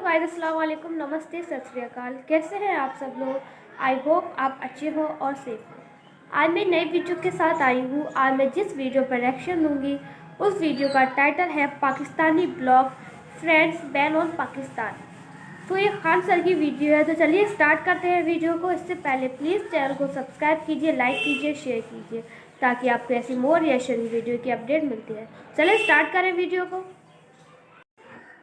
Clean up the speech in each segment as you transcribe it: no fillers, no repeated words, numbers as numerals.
Guys, अस्सलाम वालेकुम, नमस्ते, सत श्री अकाल। कैसे हैं आप सब लोग? आई होप आप अच्छे हो और सेफ हो। आज मैं नई वीडियो के साथ आई हूँ। आज मैं जिस वीडियो पर रिएक्शन दूंगी उस वीडियो का टाइटल है Pakistani blog friends ban on Pakistan. तो ये खान सर की वीडियो है, तो चलिए स्टार्ट करते हैं वीडियो को। इससे पहले प्लीज़ चैनल को सब्सक्राइब कीजिए, लाइक कीजिए, शेयर कीजिए, ताकि आपको ऐसी मोर रिएक्शन वीडियो की अपडेट मिलती है। चलिए स्टार्ट करें वीडियो को।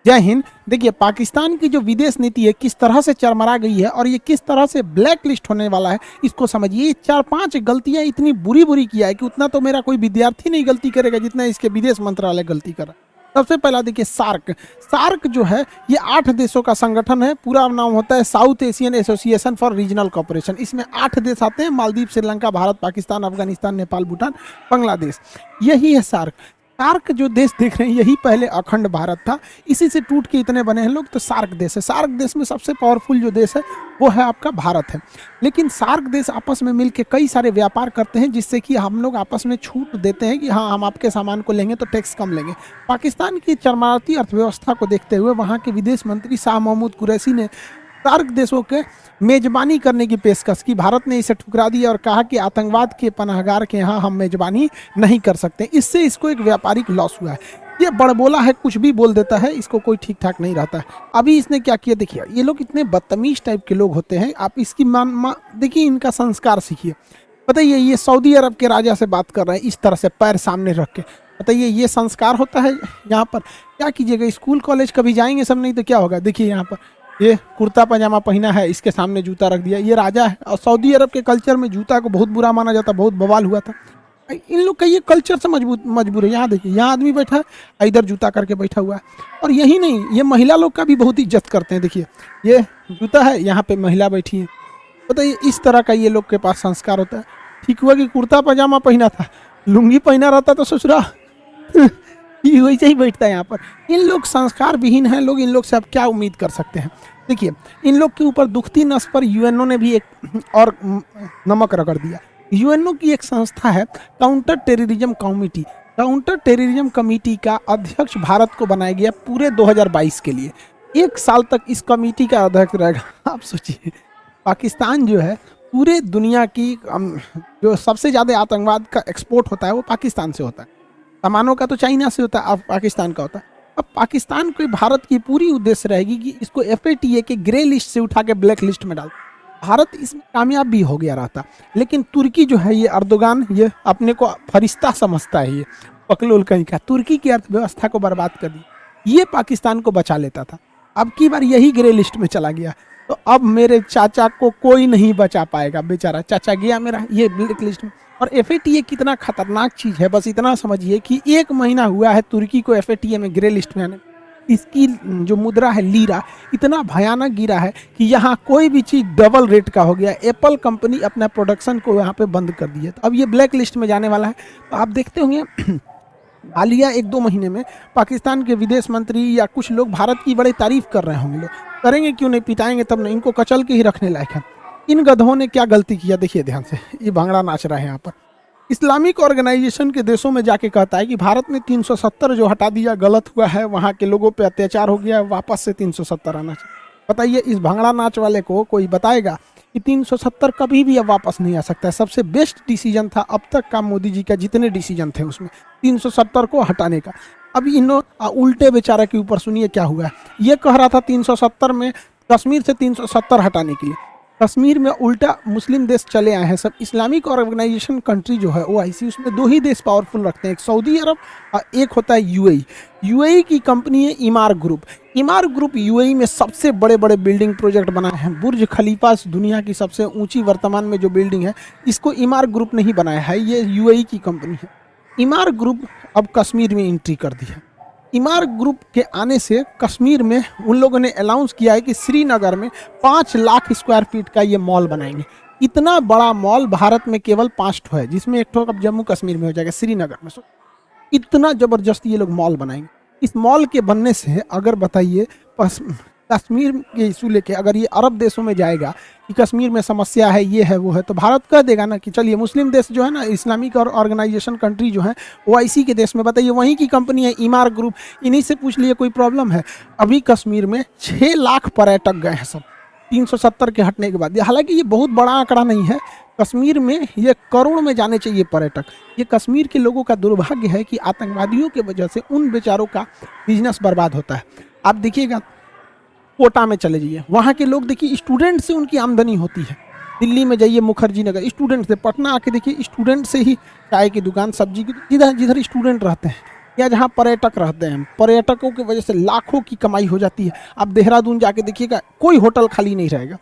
जय हिंद। देखिए, पाकिस्तान की जो विदेश नीति है किस तरह से चरमरा गई है और ये किस तरह से ब्लैक लिस्ट होने वाला है, इसको समझिए। 4-5 गलतियां इतनी बुरी बुरी किया है कि उतना तो मेरा कोई विद्यार्थी नहीं गलती करेगा जितना इसके विदेश मंत्रालय गलती कर रहा है। सबसे पहला देखिए, सार्क जो है ये 8 देशों का संगठन है। पूरा नाम होता है South Asian Association for Regional Cooperation. इसमें 8 देश आते हैं: मालदीव, श्रीलंका, भारत, पाकिस्तान, अफगानिस्तान, नेपाल, भूटान, बांग्लादेश। यही है सार्क जो देश देख रहे हैं यही पहले अखंड भारत था। इसी से टूट के इतने बने हैं लोग। तो सार्क देश है। सार्क देश में सबसे पावरफुल जो देश है वो है आपका भारत है। लेकिन सार्क देश आपस में मिलकर कई सारे व्यापार करते हैं, जिससे कि हम लोग आपस में छूट देते हैं कि हाँ, हम आपके सामान को लेंगे तो टैक्स कम लेंगे। पाकिस्तान की चरमराती अर्थव्यवस्था को देखते हुए वहाँ के विदेश मंत्री शाह महमूद कुरैशी ने सार्क देशों के मेजबानी करने की पेशकश की। भारत ने इसे ठुकरा दिया और कहा कि आतंकवाद के पनाहगार के यहाँ हम मेजबानी नहीं कर सकते। इससे इसको एक व्यापारिक लॉस हुआ है। ये बड़बोला है, कुछ भी बोल देता है, इसको कोई ठीक ठाक नहीं रहता है। अभी इसने क्या किया देखिए, ये लोग इतने बदतमीज टाइप के लोग होते हैं। आप इसकी देखिए, इनका संस्कार सीखिए। बताइए, ये सऊदी अरब के राजा से बात कर रहे हैं इस तरह से पैर सामने रख के। बताइए, ये संस्कार होता है यहाँ पर? क्या कीजिएगा, स्कूल कॉलेज कभी जाएंगे सब, नहीं तो क्या होगा। देखिए यहाँ पर ये कुर्ता पजामा पहना है, इसके सामने जूता रख दिया। ये राजा है और सऊदी अरब के कल्चर में जूता को बहुत बुरा माना जाता, बहुत बवाल हुआ था। इन लोग का ये कल्चर से मजबूर है। यहाँ देखिए, यहाँ आदमी बैठा है, इधर जूता करके बैठा हुआ है। और यही नहीं, ये महिला लोग का भी बहुत इज्जत करते हैं। देखिए, ये जूता है, यहाँ पे महिला बैठी है। बताइए, इस तरह का ये लोग के पास संस्कार होता है। ठीक हुआ कि कुर्ता पजामा पहना था, लुंगी पहना रहता तो ससुरा ये वैसे ही बैठता है यहाँ पर। इन लोग संस्कार विहीन हैं लोग। इन लोग से आप क्या उम्मीद कर सकते हैं? देखिए, इन लोग के ऊपर दुखती नस पर यूएनओ ने भी एक और नमक रगड़ दिया। यूएनओ की एक संस्था है counter terrorism committee. Counter terrorism committee का अध्यक्ष भारत को बनाया गया पूरे 2022 के लिए। 1 साल तक इस कमेटी का अध्यक्ष रहेगा। आप सोचिए, पाकिस्तान जो है पूरे दुनिया की जो सबसे ज़्यादा आतंकवाद का एक्सपोर्ट होता है वो पाकिस्तान से होता है। सामानों का तो चाइना से होता है, अब पाकिस्तान का होता है। अब पाकिस्तान को भारत की पूरी उद्देश्य रहेगी कि इसको FATA के ग्रे लिस्ट से उठा के ब्लैक लिस्ट में डाल। भारत इसमें कामयाब भी हो गया रहता, लेकिन तुर्की जो है, ये अर्दोगान, ये अपने को फरिश्ता समझता है। ये पकलोल कहीं का तुर्की की अर्थव्यवस्था को बर्बाद कर दी। ये पाकिस्तान को बचा लेता था। अब की बार यही ग्रे लिस्ट में चला गया। तो अब मेरे चाचा को कोई नहीं बचा पाएगा। बेचारा चाचा गया मेरा ये ब्लैक लिस्ट में। और FATA कितना खतरनाक चीज़ है, बस इतना समझिए कि 1 महीना हुआ है तुर्की को FATA में ग्रे लिस्ट में आने। इसकी जो मुद्रा है लीरा, इतना भयानक गिरा है कि यहाँ कोई भी चीज़ डबल रेट का हो गया। एप्पल कंपनी अपना प्रोडक्शन को यहाँ पे बंद कर दी है। तो अब ये ब्लैक लिस्ट में जाने वाला है। तो आप देखते होंगे हालिया 1-2 महीने में पाकिस्तान के विदेश मंत्री या कुछ लोग भारत की बड़ी तारीफ कर रहे होंगे। लोग करेंगे क्यों नहीं, पिटाएंगे तब नहीं। इनको कचल के ही रखने लायक है। इन गधों ने क्या गलती किया देखिए ध्यान से। ये भांगड़ा नाच रहा है यहाँ पर। इस्लामिक ऑर्गेनाइजेशन के देशों में जाके कहता है कि भारत ने 370 जो हटा दिया गलत हुआ है, वहाँ के लोगों पे अत्याचार हो गया, वापस से 370 आना चाहिए। बताइए, इस भांगड़ा नाच वाले को कोई बताएगा कि 370 कभी भी अब वापस नहीं आ सकता है। सबसे बेस्ट डिसीजन था अब तक का मोदी जी का, जितने डिसीजन थे उसमें 370 को हटाने का। अब इन उल्टे बेचारे के ऊपर सुनिए क्या हुआ है। ये कह रहा था 370 में कश्मीर से 370 हटाने के लिए। कश्मीर में उल्टा मुस्लिम देश चले आए हैं सब। इस्लामिक ऑर्गेनाइजेशन कंट्री जो है OIC, उसमें 2 ही देश पावरफुल रखते हैं, एक सऊदी अरब और एक होता है UAE। UAE की कंपनी है इमार ग्रुप। इमार ग्रुप UAE में सबसे बड़े बड़े बिल्डिंग प्रोजेक्ट बनाए हैं। बुर्ज खलीफा दुनिया की सबसे ऊंची वर्तमान में जो बिल्डिंग है, इसको इमार ग्रुप ने ही बनाया है। ये UAE की कंपनी है। इमार ग्रुप अब कश्मीर में एंट्री कर दी है। इमार ग्रुप के आने से कश्मीर में उन लोगों ने अनाउंस किया है कि श्रीनगर में 5 लाख स्क्वायर फीट का ये मॉल बनाएंगे। इतना बड़ा मॉल भारत में केवल 5 ठो है, जिसमें एक ठो अब जम्मू कश्मीर में हो जाएगा, श्रीनगर में। इतना जबरदस्त ये लोग मॉल बनाएंगे। इस मॉल के बनने से अगर बताइए कश्मीर के इशू लेके अगर ये अरब देशों में जाएगा कि कश्मीर में समस्या है, ये है वो है, तो भारत कह देगा ना कि चलिए मुस्लिम देश जो है ना, इस्लामिक और ऑर्गेनाइजेशन कंट्री जो है OIC के देश में, बताइए वहीं की कंपनी है ईमार ग्रुप, इन्हीं से पूछ लिए कोई प्रॉब्लम है। अभी कश्मीर में 6 लाख पर्यटक गए हैं सब 370 के हटने के बाद। हालांकि ये बहुत बड़ा आंकड़ा नहीं है, कश्मीर में ये करोड़ में जाने चाहिए पर्यटक। ये कश्मीर के लोगों का दुर्भाग्य है कि आतंकवादियों के वजह से उन बेचारों का बिजनेस बर्बाद होता है। आप देखिएगा कोटा में चले जाइए, वहाँ के लोग देखिए स्टूडेंट से उनकी आमदनी होती है। दिल्ली में जाइए मुखर्जी नगर, स्टूडेंट से, पटना आके देखिए स्टूडेंट से ही चाय की दुकान, सब्जी की, जिधर जिधर स्टूडेंट रहते हैं या जहाँ पर्यटक रहते हैं, पर्यटकों की वजह से लाखों की कमाई हो जाती है। आप देहरादून जाके देखिएगा कोई होटल खाली नहीं रहेगा।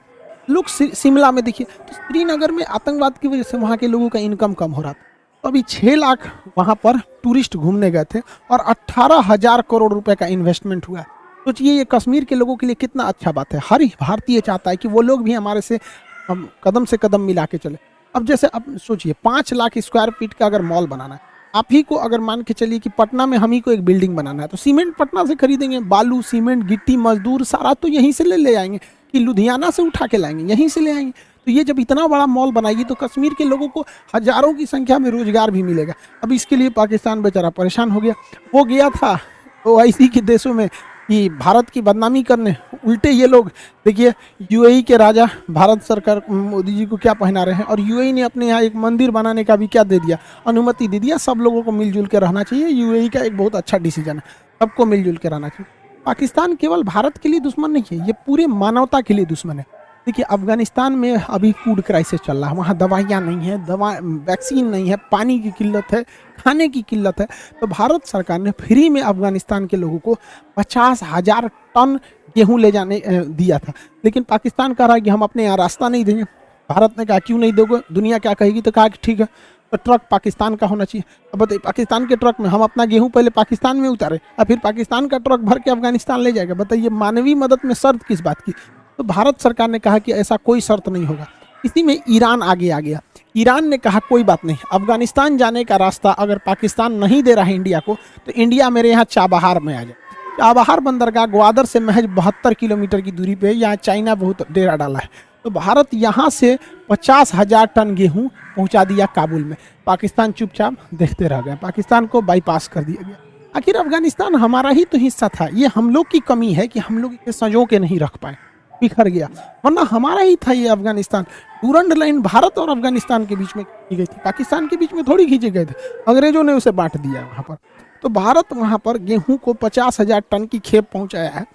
लोग शिमला में देखिए, तो श्रीनगर में आतंकवाद की वजह से वहाँ के लोगों का इनकम कम हो रहा था। तो अभी 6 लाख वहाँ पर टूरिस्ट घूमने गए थे और 18,000 करोड़ रुपए का इन्वेस्टमेंट हुआ। सोचिए ये कश्मीर के लोगों के लिए कितना अच्छा बात है। हर भारतीय चाहता है कि वो लोग भी हमारे से कदम से कदम मिला के चले। अब जैसे अब सोचिए 5 लाख स्क्वायर फीट का अगर मॉल बनाना है, आप ही को अगर मान के चलिए कि पटना में हम ही को एक बिल्डिंग बनाना है, तो सीमेंट पटना से खरीदेंगे, बालू सीमेंट गिट्टी मजदूर सारा तो यहीं से ले आएंगे कि लुधियाना से उठा के लाएंगे, यहीं से ले आएंगे। तो ये जब इतना बड़ा मॉल बनाएगी तो कश्मीर के लोगों को हजारों की संख्या में रोजगार भी मिलेगा। अब इसके लिए पाकिस्तान बेचारा परेशान हो गया। वो गया था OIC के देशों में कि भारत की बदनामी करने, उल्टे ये लोग देखिए UAE के राजा भारत सरकार मोदी जी को क्या पहना रहे हैं, और UAE ने अपने यहाँ एक मंदिर बनाने का भी क्या दे दिया, अनुमति दे दिया। सब लोगों को मिलजुल के रहना चाहिए, UAE का एक बहुत अच्छा डिसीजन है, सबको मिलजुल के रहना चाहिए। पाकिस्तान केवल भारत के लिए दुश्मन नहीं है, ये पूरे मानवता के लिए दुश्मन है। देखिए अफगानिस्तान में अभी फूड क्राइसिस चल रहा है, वहाँ दवाइयाँ नहीं है, वैक्सीन नहीं है, पानी की किल्लत है, खाने की किल्लत है। तो भारत सरकार ने फ्री में अफगानिस्तान के लोगों को 50,000 टन गेहूं ले जाने दिया था, लेकिन पाकिस्तान कह रहा है कि हम अपने यहाँ रास्ता नहीं देंगे। भारत ने कहा क्यों नहीं दोगे, दुनिया क्या कहेगी, तो कहा कि ठीक है, तो ट्रक पाकिस्तान का होना चाहिए। अब बताइए पाकिस्तान के ट्रक में हम अपना गेहूं पहले पाकिस्तान में उतारे और फिर पाकिस्तान का ट्रक भर के अफगानिस्तान ले जाएगा। बताइए मानवीय मदद में शर्त किस बात की। तो भारत सरकार ने कहा कि ऐसा कोई शर्त नहीं होगा। इसी में ईरान आगे आ गया। ईरान ने कहा कोई बात नहीं, अफगानिस्तान जाने का रास्ता अगर पाकिस्तान नहीं दे रहा है इंडिया को, तो इंडिया मेरे यहाँ चाबहार में आ जाए। चाबहार बंदरगाह ग्वादर से महज 72 किलोमीटर की दूरी पे, यहाँ चाइना बहुत डेरा डाला है। तो भारत यहाँ से 50,000 टन गेहूं पहुँचा दिया काबुल में। पाकिस्तान चुपचाप देखते रह गए, पाकिस्तान को बाईपास कर दिया गया। आखिर अफगानिस्तान हमारा ही तो हिस्सा था, ये हम लोग की कमी है कि हम लोग इसे संजो के नहीं रख पाए, बिखर गया, वरना हमारा ही था ये अफगानिस्तान। डूरंड लाइन भारत और अफगानिस्तान के बीच में की गई थी, पाकिस्तान के बीच में थोड़ी खींचे गए थे, अंग्रेजों ने उसे बांट दिया वहाँ पर। तो भारत वहाँ पर गेहूं को 50,000 टन की खेप पहुँचाया है।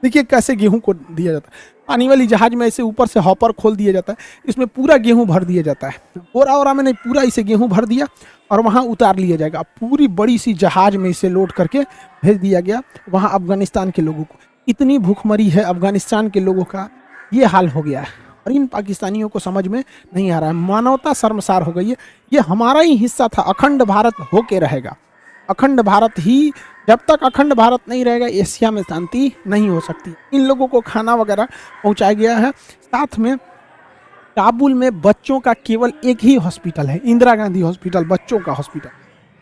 देखिए कैसे गेहूं को दिया जाता है, पानी वाली जहाज में ऐसे ऊपर से हॉपर खोल दिया जाता है, इसमें पूरा गेहूं भर दिया जाता है, बोरा ओरा में नहीं, पूरा इसे गेहूं भर दिया और वहाँ उतार लिया जाएगा। पूरी बड़ी सी जहाज में इसे लोड करके भेज दिया गया वहाँ अफगानिस्तान के लोगों को। इतनी भूखमरी है अफगानिस्तान के लोगों का, ये हाल हो गया है और इन पाकिस्तानियों को समझ में नहीं आ रहा है। मानवता शर्मसार हो गई है, ये हमारा ही हिस्सा था, अखंड भारत होके रहेगा। अखंड भारत ही, जब तक अखंड भारत नहीं रहेगा एशिया में शांति नहीं हो सकती। इन लोगों को खाना वगैरह पहुंचाया गया है। साथ में काबुल में बच्चों का केवल एक ही हॉस्पिटल है, इंदिरा गांधी हॉस्पिटल, बच्चों का हॉस्पिटल।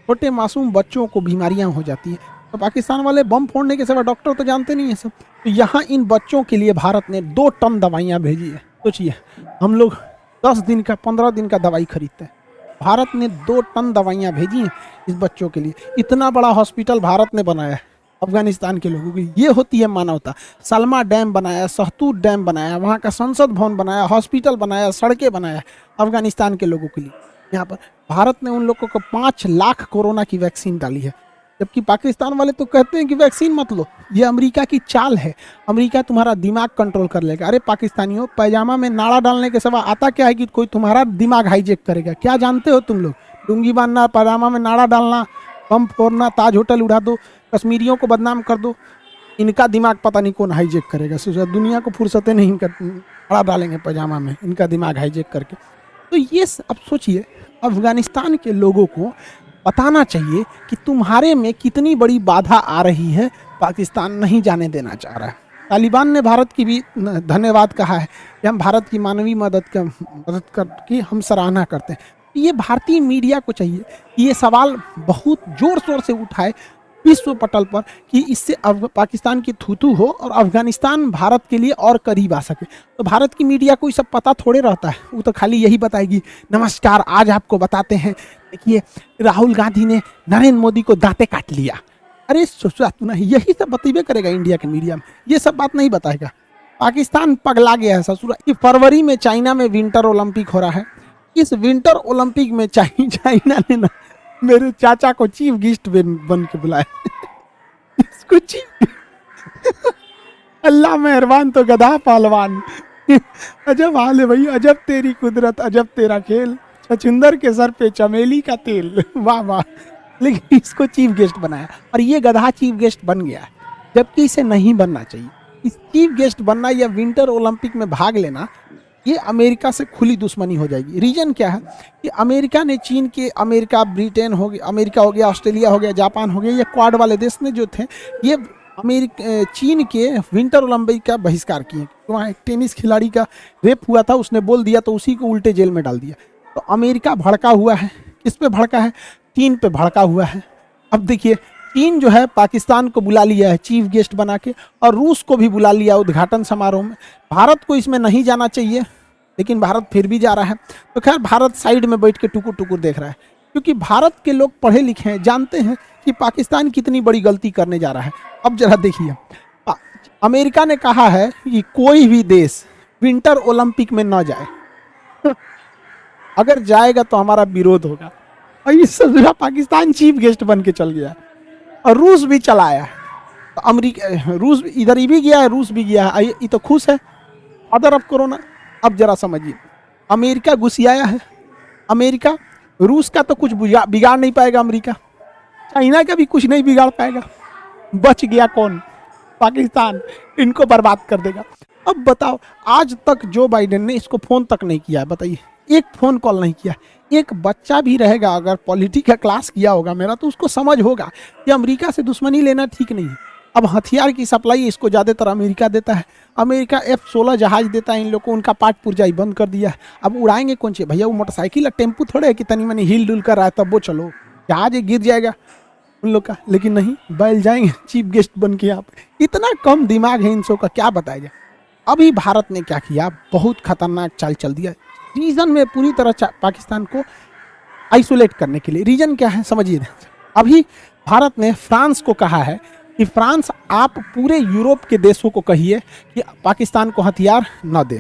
छोटे मासूम बच्चों को बीमारियां हो जाती हैं, तो पाकिस्तान वाले बम फोड़ने के सिवा डॉक्टर तो जानते नहीं है सब। तो यहाँ इन बच्चों के लिए भारत ने 2 टन दवाइयाँ भेजी है। सोचिए हम लोग 10 दिन का 15 दिन का दवाई खरीदते हैं, भारत ने 2 टन दवाइयाँ भेजी हैं इस बच्चों के लिए। इतना बड़ा हॉस्पिटल भारत ने बनाया है अफगानिस्तान के लोगों की, ये होती है मानवता। सलमा डैम बनाया, सहतूत डैम बनाया, वहाँ का संसद भवन बनाया, हॉस्पिटल बनाया, सड़कें बनाया अफगानिस्तान के लोगों के लिए। यहाँ पर भारत ने उन लोगों को 5 लाख कोरोना की वैक्सीन डाली है, जबकि पाकिस्तान वाले तो कहते हैं कि वैक्सीन मत लो, ये अमेरिका की चाल है, अमेरिका तुम्हारा दिमाग कंट्रोल कर लेगा। अरे पाकिस्तानियों, पैजामा में नाड़ा डालने के सिवा आता क्या है कि कोई तुम्हारा दिमाग हाईजेक करेगा? क्या जानते हो तुम लोग? लुंगी बांधना, पैजामा में नाड़ा डालना, बम फोड़ना, ताज होटल उड़ा दो, कश्मीरियों को बदनाम कर दो, इनका दिमाग पता नहीं कौन हाईजेक करेगा। दुनिया को फुर्सतें नहीं नाड़ा डालेंगे पैजामा में, इनका दिमाग हाईजेक करके। तो ये अब सोचिए, अफगानिस्तान के लोगों को बताना चाहिए कि तुम्हारे में कितनी बड़ी बाधा आ रही है, पाकिस्तान नहीं जाने देना चाह रहा है। तालिबान ने भारत की भी धन्यवाद कहा है कि हम भारत की मानवीय मदद की हम सराहना करते हैं। ये भारतीय मीडिया को चाहिए कि ये सवाल बहुत जोर शोर से उठाए, विश्व पटल पर कि इससे पाकिस्तान की थूथू हो और अफगानिस्तान भारत के लिए और करीब आ सके। तो भारत की मीडिया को ये सब पता थोड़े रहता है, वो तो खाली यही बताएगी, नमस्कार आज आपको बताते हैं देखिए राहुल गांधी ने नरेंद्र मोदी को दांते काट लिया। अरे सोचा तू नहीं, यही सब बतेबे करेगा इंडिया के मीडिया में, ये सब बात नहीं बताएगा। पाकिस्तान पगला गया है ससुरा। कि फरवरी में चाइना में विंटर ओलंपिक हो रहा है, इस विंटर ओलंपिक में चाइना ने ना मेरे चाचा को चीफ गेस्ट बन के बुलाया इसको अल्लाह मेहरबान तो गधा पहलवान अजब हाल है भाई, अजब तेरी कुदरत, अजब तेरा खेल, छछुंदर के सर पे चमेली का तेल वाह वाह। लेकिन इसको चीफ गेस्ट बनाया और ये गधा चीफ गेस्ट बन गया, जबकि इसे नहीं बनना चाहिए। इस चीफ गेस्ट बनना या विंटर ओलंपिक में भाग लेना, ये अमेरिका से खुली दुश्मनी हो जाएगी। रीजन क्या है कि अमेरिका ने चीन के, अमेरिका ब्रिटेन हो गया, अमेरिका हो गया, ऑस्ट्रेलिया हो गया, जापान हो गया, ये क्वाड वाले देश में जो थे ये चीन के विंटर ओलंपिक का बहिष्कार किए। वहाँ एक टेनिस खिलाड़ी का रेप हुआ था, उसने बोल दिया तो उसी को उल्टे जेल में डाल दिया। तो अमेरिका भड़का हुआ है, किस पे भड़का है? चीन पे भड़का हुआ है। अब देखिए चीन जो है पाकिस्तान को बुला लिया है चीफ गेस्ट बना के, और रूस को भी बुला लिया उद्घाटन समारोह में। भारत को इसमें नहीं जाना चाहिए, लेकिन भारत फिर भी जा रहा है। तो खैर भारत साइड में बैठ के टुकुर टुकुर देख रहा है, क्योंकि भारत के लोग पढ़े लिखे हैं, जानते हैं कि पाकिस्तान कितनी बड़ी गलती करने जा रहा है। अब जरा देखिए, अमेरिका ने कहा है कि कोई भी देश विंटर ओलंपिक में न जाए अगर जाएगा तो हमारा विरोध होगा। और ये सब पाकिस्तान चीफ गेस्ट बन के चल गया, और रूस भी चला आया है। तो अमेरिका, रूस इधर ही भी गया है, रूस भी गया है, ये तो खुश है अदर ऑफ कोरोना। अब जरा समझिए, अमेरिका घुसियाया है, अमेरिका रूस का तो कुछ बिगाड़ नहीं पाएगा, अमेरिका चाइना का भी कुछ नहीं बिगाड़ पाएगा। बच गया कौन? पाकिस्तान, इनको बर्बाद कर देगा। अब बताओ, आज तक जो बाइडेन ने इसको फोन तक नहीं किया है, बताइए, एक फोन कॉल नहीं किया। एक बच्चा भी रहेगा अगर पॉलिटी का क्लास किया होगा मेरा, तो उसको समझ होगा कि अमेरिका से दुश्मनी लेना ठीक नहीं है। अब हथियार की सप्लाई इसको ज़्यादातर अमेरिका देता है, अमेरिका F-16 जहाज देता है इन लोग को, उनका पाट पुर्जाई बंद कर दिया है। अब उड़ाएंगे कौन से भैया? वो मोटरसाइकिल और टेम्पू थोड़े है कि तनी मनी हिल डुल कर रहा है तब वो चलो, जहाज गिर जाएगा उन लोग का। लेकिन नहीं, बैल जाएंगे चीफ गेस्ट बन के यहाँ पे। इतना कम दिमाग है इन सब का, क्या बताया जाए। अभी भारत ने क्या किया, बहुत खतरनाक चाल चल दिया रीजन में, पूरी तरह पाकिस्तान को आइसोलेट करने के लिए। रीजन क्या है समझिए, अभी भारत ने फ्रांस को कहा है कि फ्रांस आप पूरे यूरोप के देशों को कहिए कि पाकिस्तान को हथियार न दे।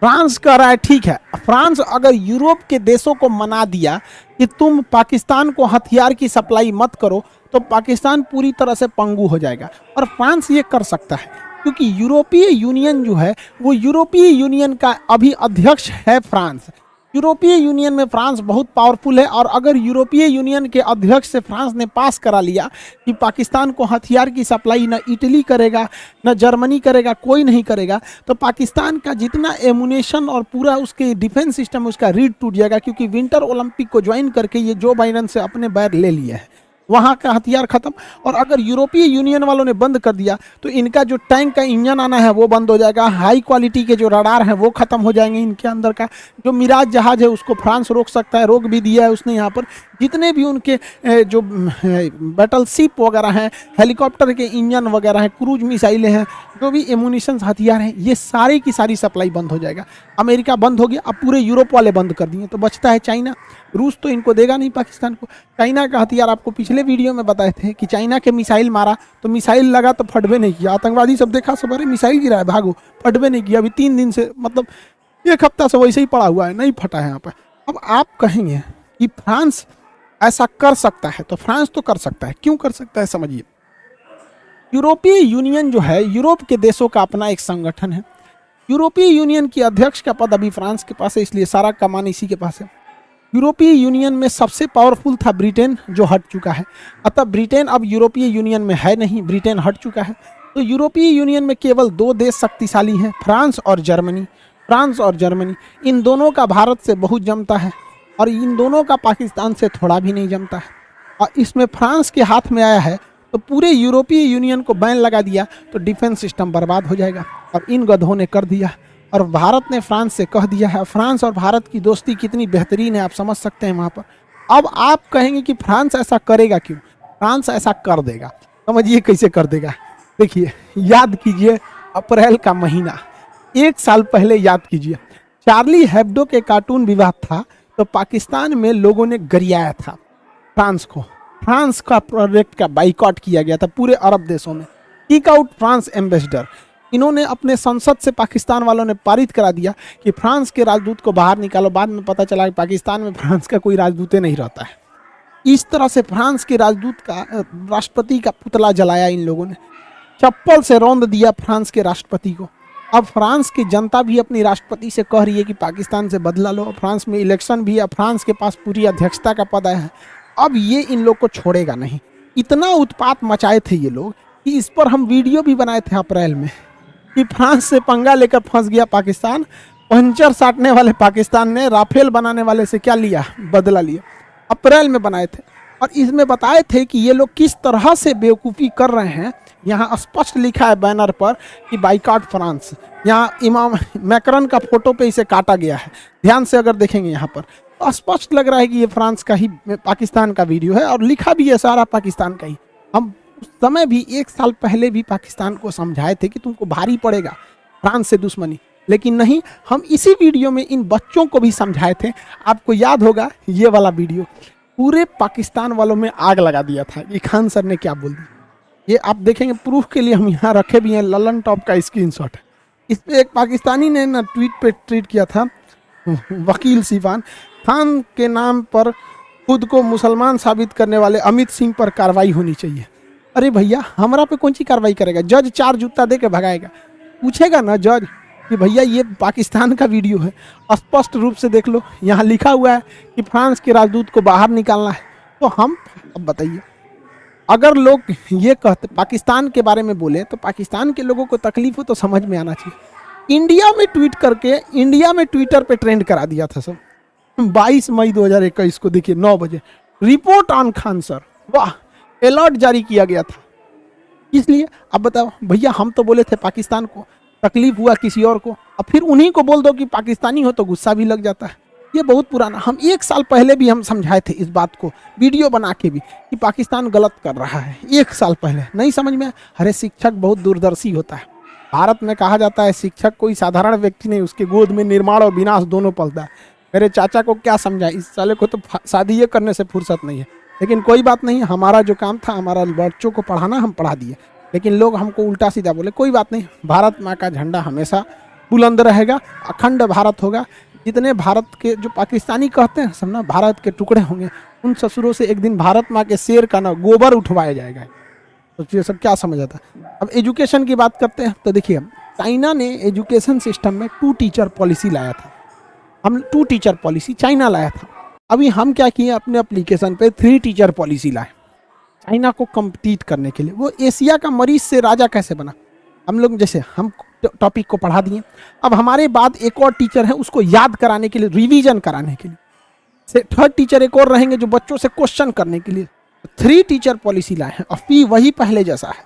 फ्रांस कह रहा है ठीक है, फ्रांस अगर यूरोप के देशों को मना दिया कि तुम पाकिस्तान को हथियार की सप्लाई मत करो, तो पाकिस्तान पूरी तरह से पंगु हो जाएगा। और फ्रांस ये कर सकता है क्योंकि यूरोपीय यूनियन जो है वो यूरोपीय यूनियन का अभी अध्यक्ष है फ्रांस। यूरोपीय यूनियन में फ्रांस बहुत पावरफुल है, और अगर यूरोपीय यूनियन के अध्यक्ष से फ्रांस ने पास करा लिया कि पाकिस्तान को हथियार की सप्लाई न इटली करेगा न जर्मनी करेगा, कोई नहीं करेगा, तो पाकिस्तान का जितना एमुनेशन और पूरा उसके डिफेंस सिस्टम उसका रीढ़ टूट जाएगा। क्योंकि विंटर ओलंपिक को ज्वाइन करके ये जो बाइडेन से अपने बैर ले लिया है, वहाँ का हथियार खत्म। और अगर यूरोपीय यूनियन वालों ने बंद कर दिया तो इनका जो टैंक का इंजन आना है वो बंद हो जाएगा, हाई क्वालिटी के जो रडार हैं वो खत्म हो जाएंगे इनके अंदर का। जो मिराज जहाज है उसको फ्रांस रोक सकता है, रोक भी दिया है उसने। यहाँ पर जितने भी उनके जो बैटल शिप वगैरह हैं, हेलीकॉप्टर के इंजन वगैरह हैं, क्रूज मिसाइलें हैं, जो भी एमुनिशन हथियार हैं, ये सारी की सारी सप्लाई बंद हो जाएगा। अमेरिका बंद हो गया, अब पूरे यूरोप वाले बंद कर दिए, तो बचता है चाइना। रूस तो इनको देगा नहीं पाकिस्तान को। चाइना का हथियार आपको पिछले वीडियो में बताए थे कि चाइना के मिसाइल मारा तो मिसाइल लगा तो फटबे नहीं किया। आतंकवादी सब देखा, सब अरे मिसाइल गिरा है भागो, फटबे नहीं किया। अभी 3 दिन से, मतलब 1 हफ्ता से वैसे ही पड़ा हुआ है, नहीं फटा है यहाँ पर। अब आप कहेंगे कि फ्रांस ऐसा कर सकता है, तो फ्रांस तो कर सकता है। क्यों कर सकता है समझिए, यूरोपीय यूनियन जो है यूरोप के देशों का अपना एक संगठन है। यूरोपीय यूनियन की अध्यक्ष का पद अभी फ्रांस के पास है, इसलिए सारा कमान इसी के पास है। यूरोपीय यूनियन में सबसे पावरफुल था ब्रिटेन, जो हट चुका है। अतः ब्रिटेन अब यूरोपीय यूनियन में है नहीं, ब्रिटेन हट चुका है। तो यूरोपीय यूनियन में केवल 2 देश शक्तिशाली हैं, फ्रांस और जर्मनी। फ्रांस और जर्मनी, इन दोनों का भारत से बहुत जमता है, और इन दोनों का पाकिस्तान से थोड़ा भी नहीं जमता है। और इसमें फ्रांस के हाथ में आया है तो पूरे यूरोपीय यूनियन को बैन लगा दिया, तो डिफेंस सिस्टम बर्बाद हो जाएगा। और इन गधों ने कर दिया, और भारत ने फ्रांस से कह दिया है। फ्रांस और भारत की दोस्ती कितनी बेहतरीन है आप समझ सकते हैं वहाँ पर। अब आप कहेंगे कि फ्रांस ऐसा करेगा क्यों? फ्रांस ऐसा कर देगा। समझिए कैसे कर देगा। देखिए, याद कीजिए अप्रैल का महीना, 1 साल पहले याद कीजिए, चार्ली हेब्डो के कार्टून विवाद था तो पाकिस्तान में लोगों ने गरियाया था फ्रांस को। फ्रांस का प्रोडक्ट का बाइकआउट किया गया था पूरे अरब देशों में। किक आउट फ्रांस एम्बेसडर, इन्होंने अपने संसद से पाकिस्तान वालों ने पारित करा दिया कि फ्रांस के राजदूत को बाहर निकालो। बाद में पता चला कि पाकिस्तान में फ्रांस का कोई राजदूत नहीं रहता है। इस तरह से फ्रांस के राजदूत का, राष्ट्रपति का पुतला जलाया इन लोगों ने, चप्पल से रौंद दिया फ्रांस के राष्ट्रपति को। अब फ्रांस की जनता भी अपनी राष्ट्रपति से कह रही है कि पाकिस्तान से बदला लो। फ्रांस में इलेक्शन भी है, फ्रांस के पास पूरी अध्यक्षता का पद है। अब ये इन लोग को छोड़ेगा नहीं। इतना उत्पात मचाए थे ये लोग कि इस पर हम वीडियो भी बनाए थे अप्रैल में कि फ्रांस से पंगा लेकर फंस गया पाकिस्तान। पंचर साटने वाले पाकिस्तान ने राफेल बनाने वाले से क्या लिया, बदला लिया। अप्रैल में बनाए थे और इसमें बताए थे कि ये लोग किस तरह से बेवकूफ़ी कर रहे हैं। यहाँ स्पष्ट लिखा है बैनर पर कि बाइकआउट फ्रांस। यहाँ इमाम मैक्रन का फोटो पे इसे काटा गया है। ध्यान से अगर देखेंगे यहाँ पर तो स्पष्ट लग रहा है कि ये फ्रांस का ही, पाकिस्तान का वीडियो है और लिखा भी है सारा पाकिस्तान का ही। हम उस समय भी 1 साल पहले भी पाकिस्तान को समझाए थे कि तुमको भारी पड़ेगा फ्रांस से दुश्मनी, लेकिन नहीं। हम इसी वीडियो में इन बच्चों को भी समझाए थे। आपको याद होगा ये वाला वीडियो, पूरे पाकिस्तान वालों में आग लगा दिया था कि खान सर ने क्या बोल दिया। ये आप देखेंगे, प्रूफ के लिए हम यहाँ रखे भी हैं। ललन टॉप का स्क्रीनशॉट है। इस पे एक पाकिस्तानी ने ना ट्वीट किया था, वकील सिवान खान के नाम पर खुद को मुसलमान साबित करने वाले अमित सिंह पर कार्रवाई होनी चाहिए। अरे भैया, हमारा पे कौन सी कार्रवाई करेगा? जज 4 जूता दे के भगाएगा। पूछेगा ना जज कि भैया ये पाकिस्तान का वीडियो है, स्पष्ट रूप से देख लो, यहाँ लिखा हुआ है कि फ्रांस के राजदूत को बाहर निकालना है। तो हम, अब बताइए, अगर लोग ये कहते पाकिस्तान के बारे में बोले तो पाकिस्तान के लोगों को तकलीफ हो तो समझ में आना चाहिए। इंडिया में ट्वीट करके, इंडिया में ट्विटर पे ट्रेंड करा दिया था सब। 22 मई 2021 को देखिए 9 बजे, रिपोर्ट ऑन खान सर, वाह, अलर्ट जारी किया गया था। इसलिए अब बताओ भैया, हम तो बोले थे पाकिस्तान को तकलीफ हुआ किसी और को, अब फिर उन्हीं को बोल दो कि पाकिस्तानी हो तो गुस्सा भी लग जाता है। ये बहुत पुराना, हम 1 साल पहले भी हम समझाए थे इस बात को, वीडियो बना के भी, कि पाकिस्तान गलत कर रहा है। 1 साल पहले नहीं समझ में। अरे शिक्षक बहुत दूरदर्शी होता है। भारत में कहा जाता है शिक्षक कोई साधारण व्यक्ति नहीं, उसके गोद में निर्माण और विनाश दोनों पलता है। मेरे चाचा को क्या समझाए, इस साले को तो शादी करने से फुर्सत नहीं है। लेकिन कोई बात नहीं, हमारा जो काम था, हमारा बच्चों को पढ़ाना, हम पढ़ा दिए। लेकिन लोग हमको उल्टा सीधा बोले, कोई बात नहीं, भारत माँ का झंडा हमेशा बुलंद रहेगा, अखंड भारत होगा। जितने भारत के जो पाकिस्तानी कहते हैं सब ना भारत के टुकड़े होंगे, उन ससुरों से एक दिन भारत माँ के शेर का ना गोबर उठवाया जाएगा। तो ये सब क्या समझ आता है। अब एजुकेशन की बात करते हैं तो देखिए, चाइना ने एजुकेशन सिस्टम में 2 टीचर पॉलिसी लाया था। हम 2 टीचर पॉलिसी चाइना लाया था। अभी हम क्या किए, अपने एप्लीकेशन पे 3 टीचर पॉलिसी लाए चाइना को कम्पीट करने के लिए। वो एशिया का मरीज से राजा कैसे बना, हम लोग जैसे हम टॉपिक को पढ़ा दिए। अब हमारे बाद एक और टीचर है, उसको याद कराने के लिए, रिवीजन कराने के लिए। से 3rd टीचर एक और रहेंगे जो बच्चों से क्वेश्चन करने के लिए। 3 टीचर पॉलिसी लाए हैं और फी वही पहले जैसा है।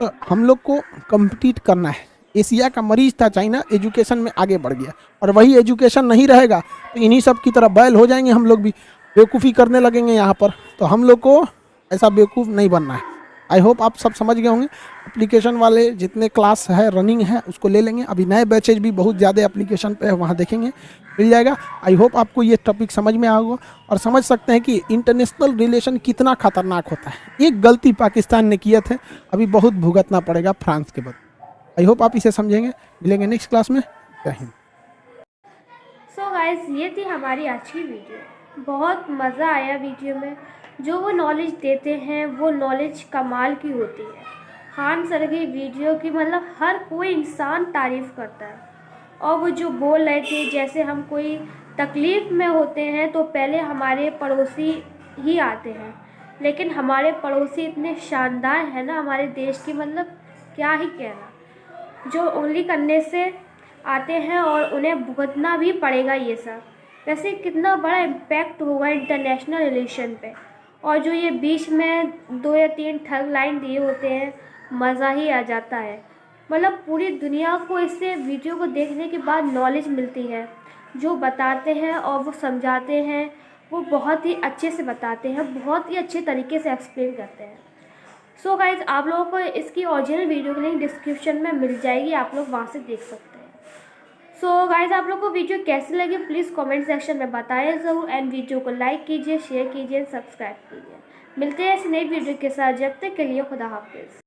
तो हम लोग को कम्पीट करना है। एशिया का मरीज था चाइना, एजुकेशन में आगे बढ़ गया, और वही एजुकेशन नहीं रहेगा तो इन्हीं सब की तरह बैल हो जाएंगे। हम लोग भी बेवकूफ़ी करने लगेंगे यहाँ पर। तो हम लोग को ऐसा बेवकूफ़ नहीं बनना है। आई होप आप सब समझ गए होंगे। एप्लीकेशन वाले जितने क्लास है रनिंग है उसको ले लेंगे। अभी नए बैचेज भी बहुत ज़्यादा एप्लीकेशन पे है, वहाँ देखेंगे, मिल जाएगा। आई होप आपको ये टॉपिक समझ में आया होगा और समझ सकते हैं कि इंटरनेशनल रिलेशन कितना खतरनाक होता है। एक गलती पाकिस्तान ने किया थे, अभी बहुत भुगतना पड़ेगा फ्रांस के बाद। आई होप आप इसे समझेंगे। मिलेंगे नेक्स्ट क्लास में। जय हिंद। सो गाइस, ये थी हमारी आज की वीडियो। बहुत मज़ा आया वीडियो में। जो वो नॉलेज देते हैं वो नॉलेज कमाल की होती है। खान सर की वीडियो की मतलब हर कोई इंसान तारीफ़ करता है। और वो जो बोल रहे थे, जैसे हम कोई तकलीफ़ में होते हैं तो पहले हमारे पड़ोसी ही आते हैं, लेकिन हमारे पड़ोसी इतने शानदार हैं ना हमारे देश की, मतलब क्या ही कहना, जो उंगली करने से आते हैं और उन्हें भुगतना भी पड़ेगा ये सब। वैसे कितना बड़ा इम्पैक्ट होगा इंटरनेशनल रिलेशन पे। और जो ये बीच में 2 या 3 ठग लाइन दिए होते हैं, मज़ा ही आ जाता है। मतलब पूरी दुनिया को इससे वीडियो को देखने के बाद नॉलेज मिलती है। जो बताते हैं और वो समझाते हैं, वो बहुत ही अच्छे से बताते हैं, बहुत ही अच्छे तरीके से एक्सप्लेन करते हैं। सो गाइज आप लोगों को इसकी ओरिजिनल वीडियो की लिंक डिस्क्रिप्शन में मिल जाएगी, आप लोग वहाँ से देख सकते हैं। सो गाइज आप लोग को वीडियो कैसी लगी प्लीज़ कमेंट सेक्शन में बताएं ज़रूर, एंड वीडियो को लाइक कीजिए, शेयर कीजिए, सब्सक्राइब कीजिए। मिलते हैं ऐसे नई वीडियो के साथ, जब तक के लिए खुदा हाफिज़।